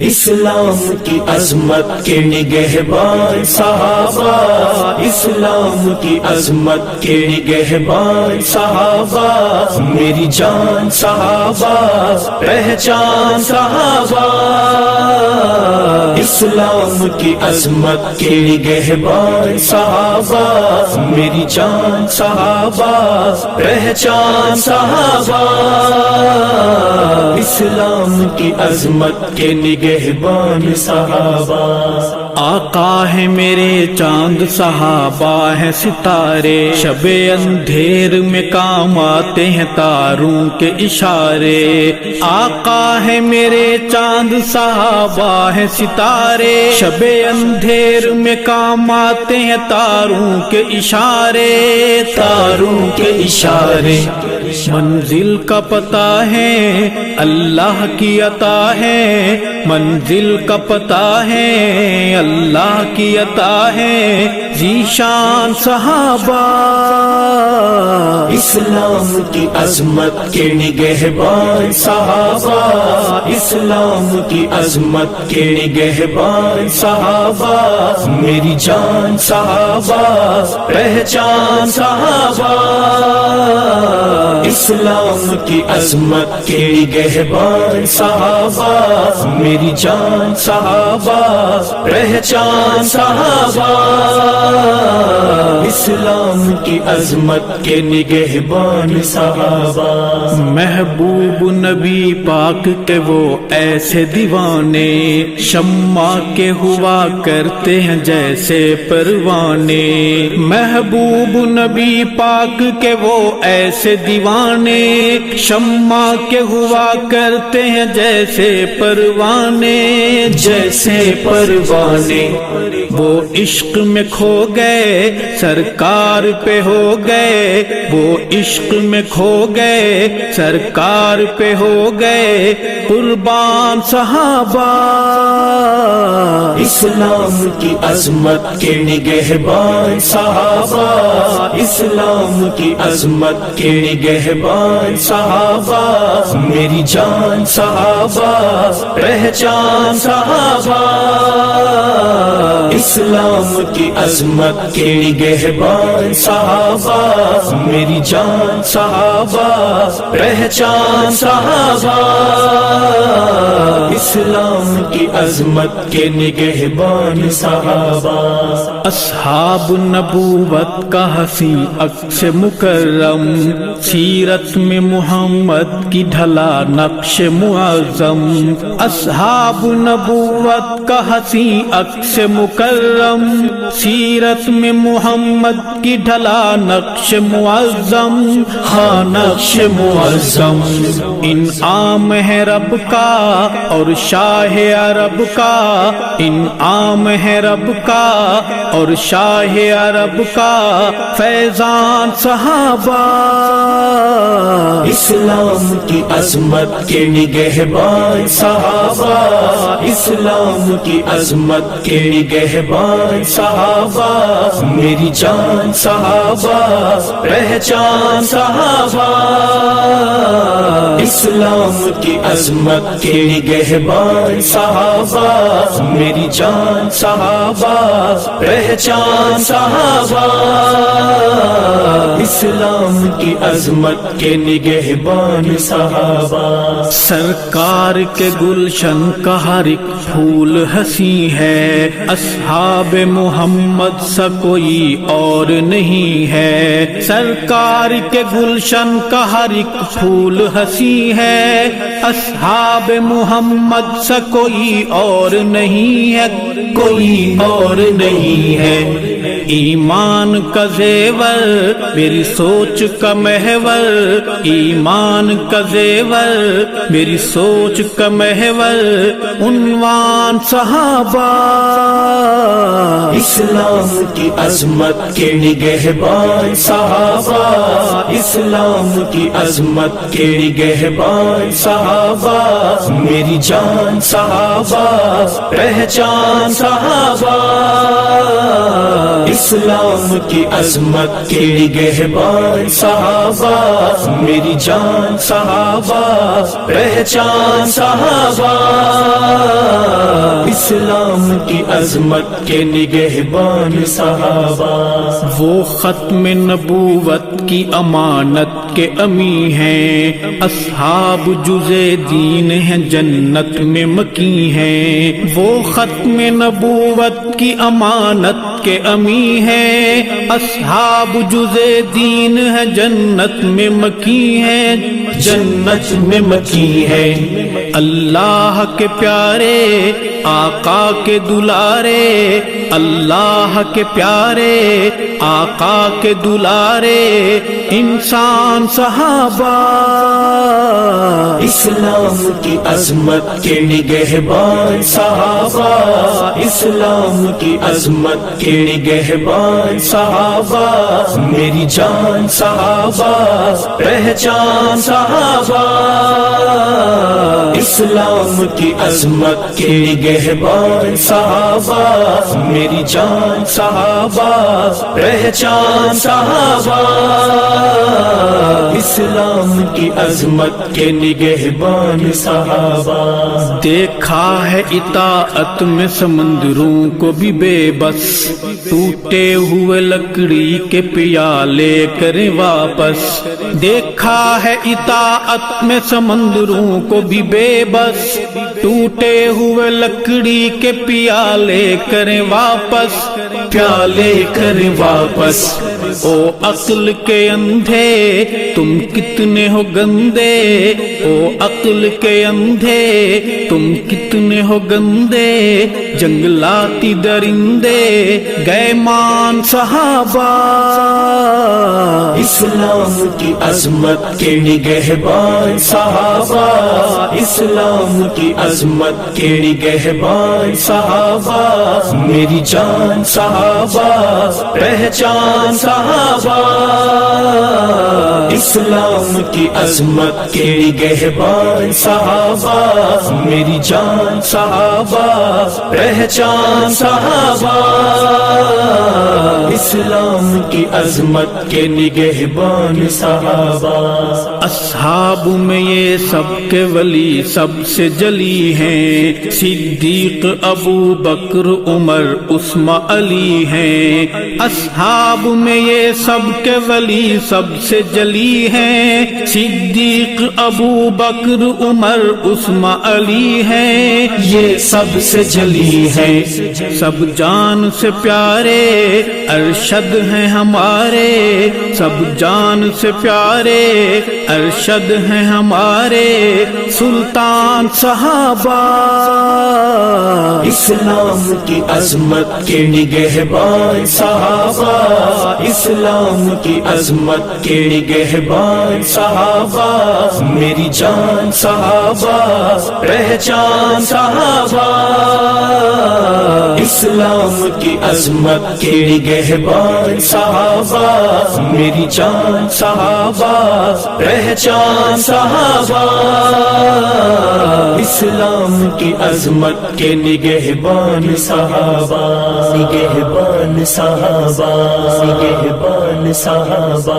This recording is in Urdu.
اسلام کی عظمت کے نگہبان صحابہ، اسلام کی عظمت کے نگہبان صحابہ، میری جان صحابہ، پہچان صحابہ، اسلام کی عظمت کے نگہبان صحابہ، میری جان صحابہ، پہچان صحابہ، اسلام کی عظمت کے نگہبان صحابہ۔ آقا ہے میرے چاند، صحابہ ہیں ستارے، شب اندھیر میں کام آتے ہیں تاروں کے اشارے۔ آقا ہے میرے چاند، صحابہ ہیں ستارے، شب اندھیر میں کام آتے ہیں تاروں کے اشارے، تاروں کے اشارے۔ منزل کا پتہ ہے اللہ کی عطا ہے، منزل کا پتہ ہے اللہ کی عطا ہے، ذیشان صحابہ، اسلام کی عظمت کے نگہبان صحابہ، اسلام کی عظمت کے نگہبان صحابہ، میری جان صحابہ، پہچان صحابہ، اسلام کی عظمت کے نگہبان صحابہ، میری جان صحابہ، پہچان صحابہ، اسلام کی عظمت کے نگہبان صحابہ۔ محبوب نبی پاک کے وہ ایسے دیوانے، شمع کے ہوا کرتے ہیں جیسے پروانے۔ محبوب نبی پاک کے وہ ایسے دیوانے، شمع کے ہوا کرتے ہیں جیسے پروانے، جیسے پروانے۔ وہ عشق میں کھو گئے سرکار پہ ہو گئے، وہ عشق میں کھو گئے سرکار پہ ہو گئے قربان صحابہ، اسلام کی عظمت کے نگہبان صحابہ، اسلام کی عظمت کے نگہبان صحابہ، میری جان صحابہ، پہچان صحابہ، اسلام کی عظمت کے نگہبان صحابہ، میری جان صحابہ، پہچان صحابہ، اسلام کی عظمت کے نگہبان صحابہ۔ اصحاب نبوت کا حسین عکس مکرم، سیرت میں محمد کی ڈھلا نقش معظم۔ اصحاب نبوت کا حسین عکس مکرم، سیرت میں محمد کی ڈھلا نقش معظم، ہاں نقش معظم۔ انعام ہے رب کا اور شاہ عرب کا، انعام ہے رب کا اور شاہ عرب کا، فیضان صحابہ، اسلام کی عظمت کے نگہبان صحابہ، اسلام کی عظمت کے نگہبان صحابہ، میری جان صحابہ، پہچان صحابہ، اسلام کی عظمت کے نگہبان صحابہ، میری جان صحابہ، پہچان صحابہ، اسلام کی عظمت کے نگہبان صحابہ۔ سرکار کے گلشن کا ہر ایک پھول ہنسی ہے، اصحاب محمد سا کوئی اور نہیں ہے۔ سرکار کے گلشن کا ہر ایک پھول ہنسی ہے، اصحاب محمد سا کوئی اور نہیں ہے، کوئی اور نہیں ہے۔ ایمان کا زیور میری سوچ کا محور، ایمان کا زیور میری سوچ کا محور، عنوان صحابہ، اسلام کی عظمت کے نگہبان صحابہ، اسلام کی عظمت کے نگہبان صحابہ، میری جان صحابہ، پہچان صحابہ، اسلام کی عظمت کے نگہبان صحابہ، میری جان صحابہ، پہچان صحابہ، اسلام کی عظمت کے نگہبان صحابہ، وہ ختم نبوت کی امانت کے امی ہیں، اصحاب جزے دین ہیں جنت میں مکی ہیں، وہ ختم نبوت کی امانت کے امی ہیں، اصحاب جزے دین ہے جنت میں مکی ہیں، جنت میں مکی ہے، اللہ کے پیارے آقا کے دلارے، اللہ کے پیارے آقا کے دلارے انسان صحابہ، اسلام کی عظمت کے نگہبان صحابہ، اسلام کی عظمت کے نگہبان صحابہ، میری جان صحابہ، پہچان صحابہ، اسلام کی عظمت کے نگہبان صحابہ، میری جان صحابہ، پہچان صحابہ، اسلام کی عظمت کے نگہبان صحابہ، دیکھا ہے اطاعت میں سمندروں کو بھی بے بس، ٹوٹے ہوئے لکڑی کے پیالے کرے واپس، دیکھا ہے اطاعت میں سمندروں کو بھی بے بس، ٹوٹے ہوئے لکڑی کے پیالے کریں واپس، پیالے کریں واپس، او عقل کے اندھے تم کتنے ہو گندے، او عقل کے اندھے تم کتنے ہو گندے، جنگلاتی درندے گئے مان صحابہ، اسلام کی عظمت کے نگہبان صحابہ، اسلام کی عظمت کے نگہبان صحابہ، میری جان صحابہ، پہچان صحابہ، اسلام کی عظمت کے نگہبان صحابہ، میری جان صحابہ، پہچان صحابہ، اسلام کی عظمت کے نگہبان صحابہ، اصحاب میں یہ سب کے ولی سب سے جلی ہیں، صدیق ابو بکر عمر عثمان علی ہیں، اصحاب میں یہ سب کے ولی سب سے جلی ہیں، صدیق ابو بکر عمر عثمان علی ہیں، یہ سب سے جلی ہے، سب جان سے پیارے ارشد ہیں ہمارے، سب جان سے پیارے ارشد ہیں ہمارے، سلطان صحابہ، اسلام کی عظمت کے نگہبان صحابہ، اسلام کی عظمت کے نگہبان صحابہ، میری جان صحابہ، پہچان صحابہ، اسلام کی عظمت کے نگہبان صحابہ، میری جان صحابہ، پہچان صحابہ، اسلام کی عظمت کے نگہبان صحابہ، نگہبان صحابہ، نگہبان صحابہ۔